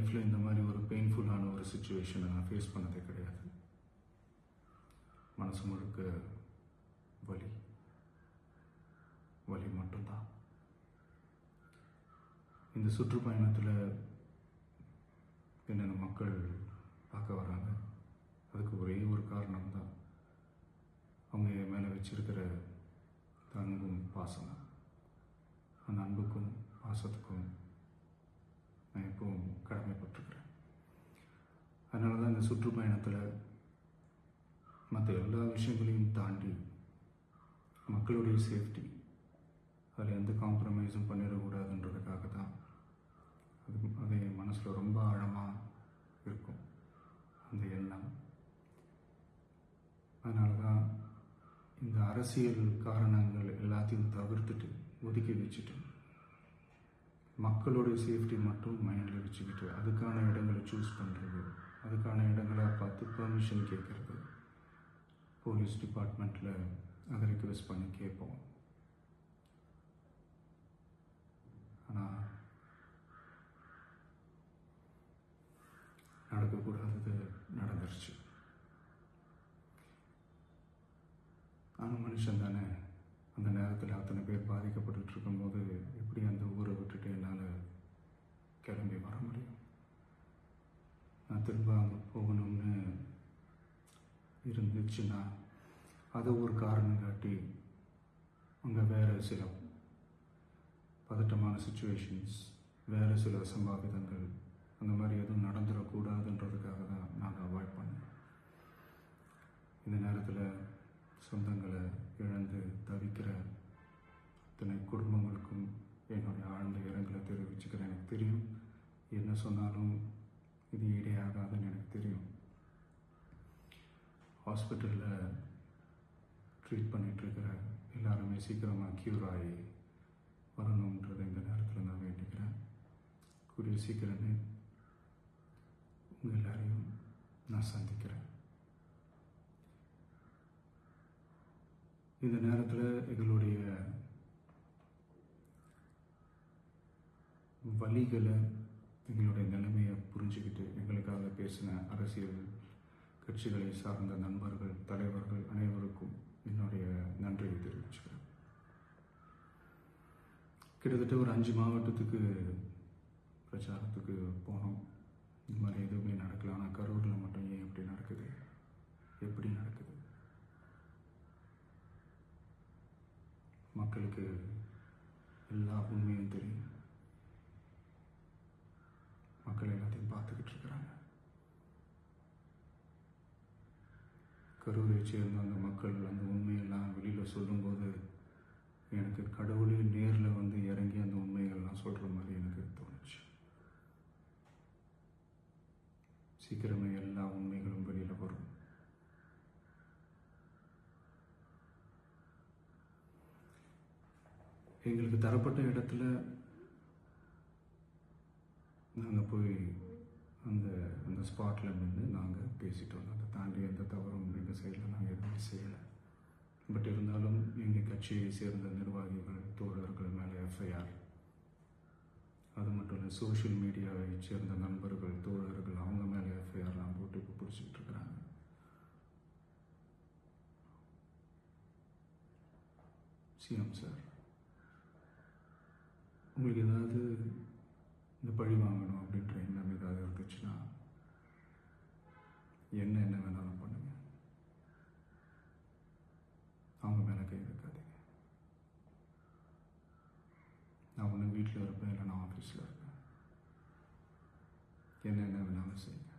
லைஃப்பில் இந்த மாதிரி ஒரு பெயின்ஃபுல்லான ஒரு சுச்சுவேஷனை நான் ஃபேஸ் பண்ணதே கிடையாது. மனசு முழுக்க வலி வலி மட்டும்தான். இந்த சுற்றுப்பயணத்தில் என்னென்ன மக்கள் பார்க்க வராங்க, அதுக்கு ஒரே ஒரு காரணம் தான், அவங்க என் மேலே வச்சிருக்கிற அன்பும் பாசம் தான். அந்த அன்புக்கும் பாசத்துக்கும் நான் எப்பவும் கடமைப்பட்டிருக்கிறேன். அதனால தான் இந்த சுற்றுப்பயணத்தில் மற்ற எல்லா விஷயங்களையும் தாண்டி மக்களுடைய சேஃப்டி, அதில் எந்த காம்ப்ரமைஸும் பண்ணிடக்கூடாதுன்றதுக்காக தான் அது என் மனசில் ரொம்ப ஆழமாக இருக்கும் அந்த எண்ணம். அதனால தான் இந்த அரசியல் காரணங்கள் எல்லாத்தையும் தவிர்த்துட்டு ஒதுக்கி வச்சுட்டு மக்களுடைய சேஃப்டி மட்டும் மைண்டில் வச்சுக்கிட்டு அதுக்கான இடங்களை சூஸ் பண்ணுறது, அதுக்கான இடங்களை பார்த்து பெர்மிஷன் கேட்குறது, போலீஸ் டிபார்ட்மெண்ட்டில் அதை ரிக்வெஸ்ட் பண்ணி கேட்போம். ஆனால் நடக்கக்கூடாதது நடந்துருச்சு. நானும் மனுஷன் தானே. அந்த நேரத்தில் அத்தனை பேர் பாதிக்கப்பட்டு இருக்கும்போது எப்படி அந்த ஊரை விட்டுட்டு என்னால் கிளம்பி வர முடியும்? நான் திரும்ப அங்கே போகணும்னு இருந்துச்சுன்னா அதை ஒரு காரணம் காட்டி அங்கே வேறு சில பதட்டமான சுச்சுவேஷன்ஸ், வேறு சில அசம்பாவிதங்கள் அந்த மாதிரி எதுவும் நடந்துடக்கூடாதுன்றதுக்காக தான் நான் அவாய்ட் பண்ணேன். இந்த நேரத்தில் சொந்தங்களை இழந்து தவிக்கிற அத்தனை குடும்பங்களுக்கும் என்னுடைய ஆழ்ந்த இரங்கலை தெரிவிச்சுக்கிறேன். எனக்கு தெரியும், என்ன சொன்னாலும் இது ஈடேயாகாதுன்னு எனக்கு தெரியும். ஹாஸ்பிட்டலில் ட்ரீட் பண்ணிகிட்ருக்கிற எல்லாருமே சீக்கிரமாக க்யூர் ஆகி வரணுன்றதை இந்த நேரத்தில் நான் வேண்டிக்கிறேன். கூடிய சீக்கிரமே உங்கள் எல்லாரையும் நான் சந்திக்கிறேன். இந்த நேரத்தில் எங்களுடைய வலிகளை, எங்களுடைய நிலைமையை புரிஞ்சுக்கிட்டு எங்களுக்காக பேசின அரசியல் கட்சிகளை சார்ந்த நண்பர்கள், தலைவர்கள் அனைவருக்கும் என்னுடைய நன்றியை தெரிவிச்சுக்கிறேன். கிட்டத்தட்ட ஒரு 5 மாவட்டத்துக்கு பிரச்சாரத்துக்கு போனோம். இந்த மாதிரி எதுவுமே நடக்கல. ஆனால் கரூரில் மட்டும் ஏன் எப்படி நடக்குது, எப்படி நடக்குது? மக்களுக்கு எல்லா உண்மையும் தெரியும். மக்கள் எல்லாத்தையும் பார்த்துக்கிட்டு இருக்கிறாங்க. கரூரை சேர்ந்த அந்த மக்கள் அந்த உண்மையெல்லாம் வெளியில் சொல்லும்போது எனக்கு கடவுளே நேரில் வந்து இறங்கி அந்த உண்மைகள்லாம் சொல்கிற மாதிரி எனக்கு தோணுச்சு. சீக்கிரமே எல்லா உண்மைகளும் வெளியில் வரும். எங்களுக்கு தரப்பட்ட இடத்துல நாங்கள் போய் அந்த அந்த ஸ்பாட்டில் நின்று நாங்கள் பேசிட்டு வந்தோம். அதை தாண்டி எந்த தவறும் எங்கள் சைடில் நாங்கள் எதுவுமே செய்யலை. பட் இருந்தாலும் எங்கள் கட்சியை சேர்ந்த நிர்வாகிகள், தோழர்கள் மேலே எஃப்ஐஆர், அது மட்டும் இல்லை சோஷியல் மீடியாவை சேர்ந்த நண்பர்கள், தோழர்கள் அவங்க மேலே எஃப்ஐஆர்லாம் போட்டு இப்போ பிடிச்சிக்கிட்டு இருக்கிறாங்க. சிஎம் சார், உங்களுக்கு ஏதாவது இந்த பழி வாங்கணும் அப்படின்ற எண்ணம் ஏதாவது இருந்துச்சுன்னா என்ன வேணாலும் பண்ணுங்க. அவங்க மேலே கை வைக்காதீங்க. நான் ஒன்று வீட்டில் இருப்பேன், இல்லை நான் ஆஃபீஸில் இருப்பேன். என்ன வேணாலும் செய்யுங்க.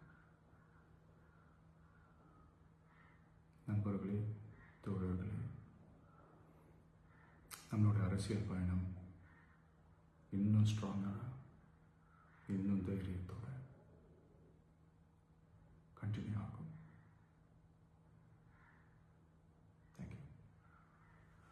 நண்பர்களே, தோழர்களே, நம்மளுடைய அரசியல் பயணம் இன்னும் ஸ்ட்ராங்காக, இன்னும் தைரியத்தோடு